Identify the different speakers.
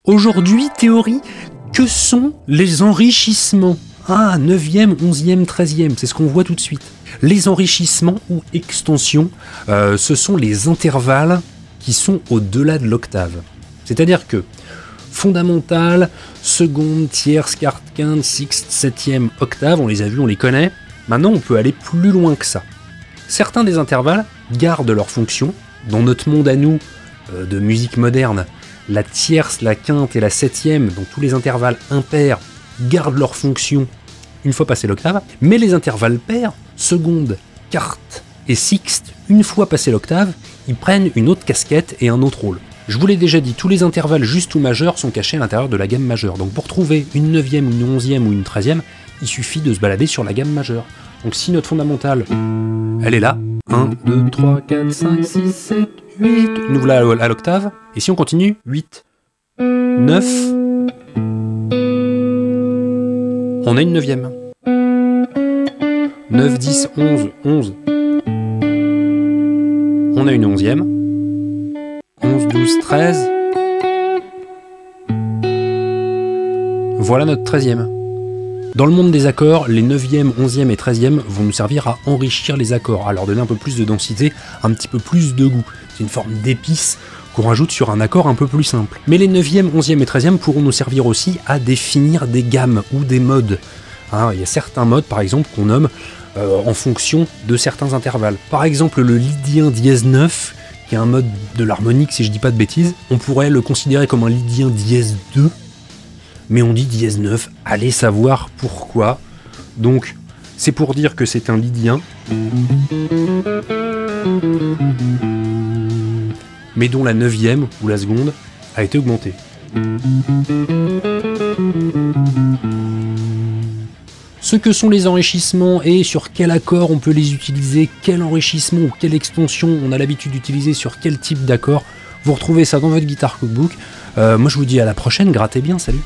Speaker 1: Aujourd'hui, théorie, que sont les enrichissements? Ah, 9e, 11e, 13e, c'est ce qu'on voit tout de suite. Les enrichissements ou extensions, ce sont les intervalles qui sont au-delà de l'octave. C'est-à-dire que fondamentale, seconde, tierce, quarte, quinte, sixte, septième, octave, on les a vus, on les connaît. Maintenant, on peut aller plus loin que ça. Certains des intervalles gardent leur fonction. Dans notre monde à nous, de musique moderne, la tierce, la quinte et la septième, donc tous les intervalles impairs, gardent leur fonction une fois passé l'octave, mais les intervalles pairs, seconde, quarte et sixte, une fois passé l'octave, ils prennent une autre casquette et un autre rôle. Je vous l'ai déjà dit, tous les intervalles justes ou majeurs sont cachés à l'intérieur de la gamme majeure. Donc pour trouver une 9e, une 11e ou une 13e, il suffit de se balader sur la gamme majeure. Donc si notre fondamentale, elle est là, 1, 2, 3, 4, 5, 6, 7, 8, nous voilà à l'octave, et si on continue, 8, 9, on a une 9e. 9, 10, 11, 11. On a une 11e. 11, 12, 13. Voilà notre 13e. Dans le monde des accords, les 9e, 11e et 13e vont nous servir à enrichir les accords, à leur donner un peu plus de densité, un petit peu plus de goût. C'est une forme d'épice qu'on rajoute sur un accord un peu plus simple. Mais les 9e, 11e et 13e pourront nous servir aussi à définir des gammes ou des modes. Hein, il y a certains modes, par exemple, qu'on nomme en fonction de certains intervalles. Par exemple, le lydien dièse 9, qui est un mode de l'harmonique, si je dis pas de bêtises, on pourrait le considérer comme un lydien dièse 2, mais on dit dièse 9, allez savoir pourquoi. Donc, c'est pour dire que c'est un lydien, mais dont la 9e ou la seconde a été augmentée. Ce que sont les enrichissements et sur quel accord on peut les utiliser, quel enrichissement ou quelle extension on a l'habitude d'utiliser sur quel type d'accord, vous retrouvez ça dans votre Guitar Cookbook. Moi je vous dis à la prochaine, grattez bien, salut!